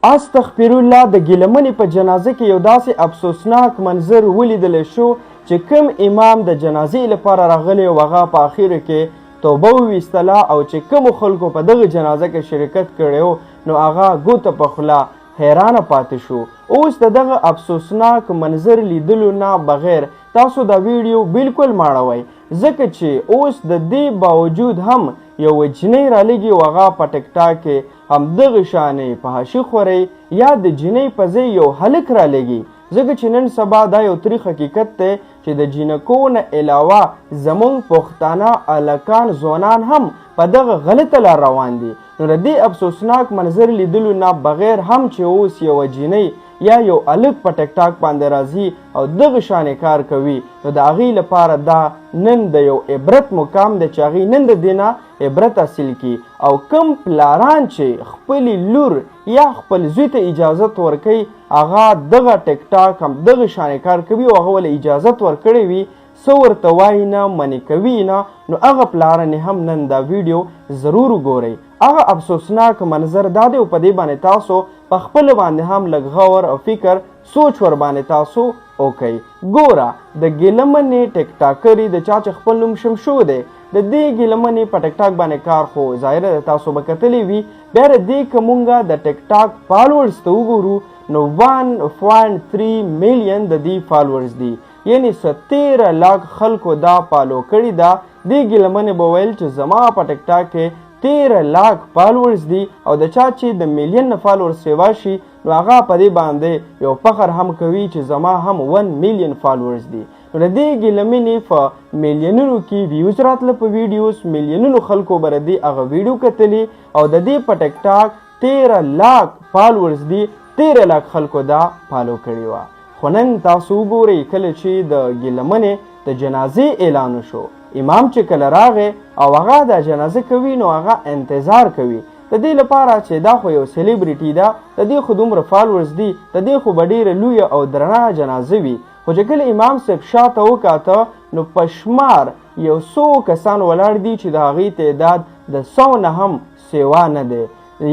استغفر الله د گلامنے په جنازه کې یو داسې افسوسناک منظر ولیدل شو چې کوم امام د جنازې لپاره راغلی و هغه په اخیرو کې توبه وویستله او چې کومو خلکو په دغه جنازه کې شرکت کړی نو هغه ګوته په خوله حیرانه پاتې شو. اوس د دغه افسوسناک منظر لیدلو نه بغیر تاسو دا ویډیو بالکل ماړوئ ځکه چې اوس د دې باوجود هم یو جنۍ رالیږي او هغه په ټیک ټاک کې همدغه شانې په حاشي خورئ یا د جنۍ په ځای یو هلک رالیږي ځکه چې نن سبا دا یو تریخ حقیقت دی چې د جینکو نه علاوه زموږ پښتانه هلکان ځوانان هم په دغه غلطه لار روان دي. نو د دې افسوسناک منظر لیدلو نه بغیر هم چې اوس یوه جینۍ یا یو هلک په ټیک ټاک باندې راځي او دغه شانې کار کوي نو د هغې لپاره دا نن د یو عبرت مقام دی چې هغې نن د دې نه عبرت حاصل کړي او کوم پلاران چې خپلې لور یا خپل زوی ته اجازت ورکوي هغه دغه ټیک ټاک هم دغه شانې کار کوي او هغه ولې اجازت ورکړی وي څه ورته وایي نه منې کوي نه نو هغه پلارانې هم نن دا ویډیو ضرور وګورئ. هغه افسوسناک منظر دا دی او په دې باندې تاسو په خپل باندې هم لږ غور او فکر سوچ ور باندې تاسو وکئ. ګوره د ګلامنې ټیک ټاکري د چا چې خپل نوم شمشو دی د دې ګلامنې په ټیک ټاک باندې کار خو ظاهره ده تاسو به کتلی وي بیا د دې که مونږ د ټیک ټاک فالوورز ته وګورو نو 1.3 میلیون د دې فالوورز دي یعنی 13 لاک خلکو دا فالو کړي ده. دې ګلامنې به ویل چې زما په ټیک ټاک کې 13 لاک فالوورز دي او د چا چې د میلیون نه فالوورز سیوا شي نو هغه په دې باندې یو فخر هم کوي چې زما هم 1 میلیون فالوورز دي. نو د دې ګلامنې په میلیونونو کې ویوز راتله په ویډیوز میلیونونو خلکو به د دې هغه ویډیو کتلي او د دې په ټیک ټاک 13 لاک فالوورز دي 13 لاک خلکو دا فالو کړي وه. خو نن تاسو وګورئ کله چې د ګلامنې د جنازې اعلان وشو امام چې کله راغی او هغه د جنازه کوي نو هغه انتظار کوي د دې لپاره چې دا خو یو سلیبریټي ده د دې خو دومره فالوورز دي د دې خو به ډېره لویه او درنه جنازه وي. خو چې کله امام صاحب شاته وکاته نو په شمار 100 کسان ولاړ دي چې د هغې تعداد د 100 نه هم سیوا نه دی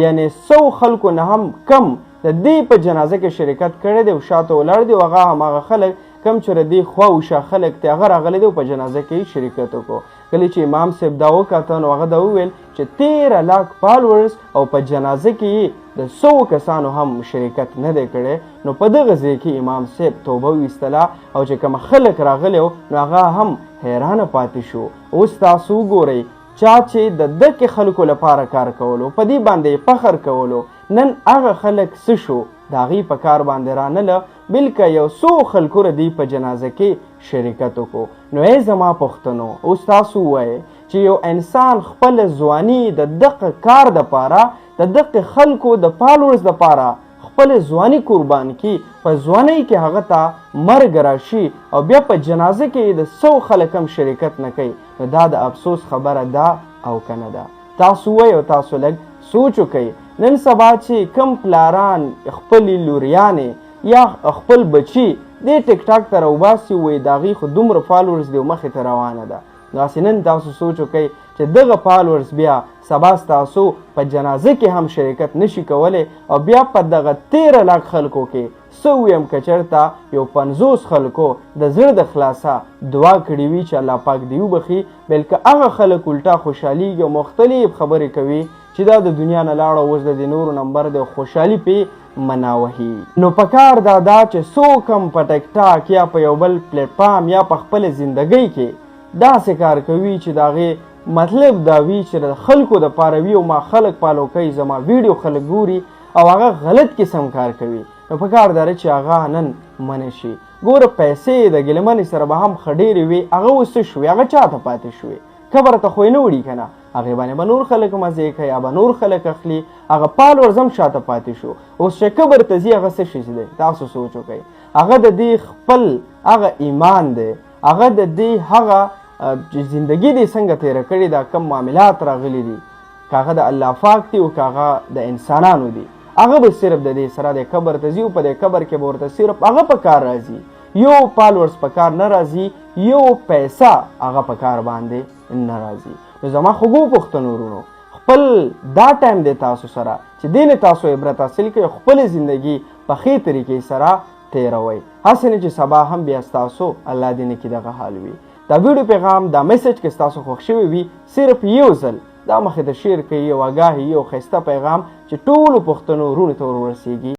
یعنی 100 خلکو نه هم کم د دې په جنازه کې شرکت کړی دی او شاته ولاړ دي او هغه هماغه خلک کم چې د دې خوا وشه خلک دی هغه راغلی دی او په جنازه کې شرکت وکړو. کله چې امام صاحب دا وکاته نو هغه دا وویل چې 13 لاک فالوورز او په جنازه کې د 100 کسانو هم شرکت نه دی کړی نو په دغه ځای کې امام صاحب توبه ویستله او چې کوم خلک راغلی نو هغه هم حیرانه پاتې شو. اوس تاسو وګورئ چا چې د دکې خلکو لپاره کار کولو په دې باندې فخر کولو نن هغه خلک څه شو د هغې په کار باندې رانله بلکې یو څو خلکو د دې په جنازه کې شرکت وکړو. نو ای زما پښتنو اوس تاسو ووایئ چې یو انسان خپل ځواني د دغه کار دپاره د دغه خلکو د فالوورز دپاره خپل ځواني قربان کړي په ځوانۍ کې هغه ته مرګ راشي او بیا په جنازه کې د 100 خلک هم شرکت نه کوي نو دا د افسوس خبره ده او که نه ده. تاسو وایئ او تاسو لږ سوچ وکئ نن سبا چې کم پلاران خپلې لوریانې یا خپل بچي دې ټیک ټاک ته راوباسي وایي د هغې خو دومره فالوورز دی او مخې ته روانه ده. داسې نن تاسو سوچ وکئ چې دغه فالوورز بیا سبا ستاسو په جنازه کې هم شرکت نشي کولی او بیا په دغه 13 لاک خلکو کې څه ویم که چېرته یو 50 خلکو د زړه د خلاصه دعا کړې وي چې الله پاک دې وبخي بلکې هغه خلک الټا خوشحالېږي او مختلف خبرې کوي چې دا د دنیا نه لاړه اوس د دې نورو نمبر دی خوشحالي پې مناوهي. نو پکار دا ده چې څوک هم په ټیک ټاک یا په یو بل پلیټفارم یا په خپله زندګۍ کې داسې کار کوي چې د هغې مطلب دا وي چې د خلکو دپاره وي او ما خلک فالو کوي زما ویډیو خلک ګوري او هغه غلط قسم کار کوي نو پکار دا چې هغه نن منع شي. ګوره پیسې د ګلامنې سره به هم ښه ډېرې وي هغه اوس څه شوې هغه چا ته پاتې شوې قبر ته خو یې نه وړي که نه هغې باندې به نور خلک مزې کوي یا به نور خلک اخلي هغه فالوورز هم شاته پاتې شو. اوس چې قبر ته ځي هغه څه شي دی تاسو سوچ وکئ هغه د دې خپل هغه ایمان دی هغه د دې هغه چې زندګي دې څنګه تېره کړې ده کم معاملات راغلي دي که هغه د الله پاک دي او که هغه د انسانانو دي هغه به صرف د دې سره د قبر ته ځي او په دې قبر کې به ورته صرف هغه په کار راځي یو فالوورز په کار نه راځي یو پیسه هغه په کار باندې نه راځي. نو زما خوږو پښتنو ورونو خپل دا ټایم دی تاسو سره چې دې نه تاسو عبرت حاصل کړئ، خپلې زندګي په ښې طریقې سره تیروئ، هسې نه چې سبا هم بیا ستاسو الله دې نه کړي دغه حال وي. دا ویډیو پیغام دا میسج که ستاسو خوښ شوی وي صرف یو ځل دا مخې ته شیر کړئ، یو اګاهي یو ښایسته پیغام چې ټولو پښتنو وروڼو ته ور ورسیږي.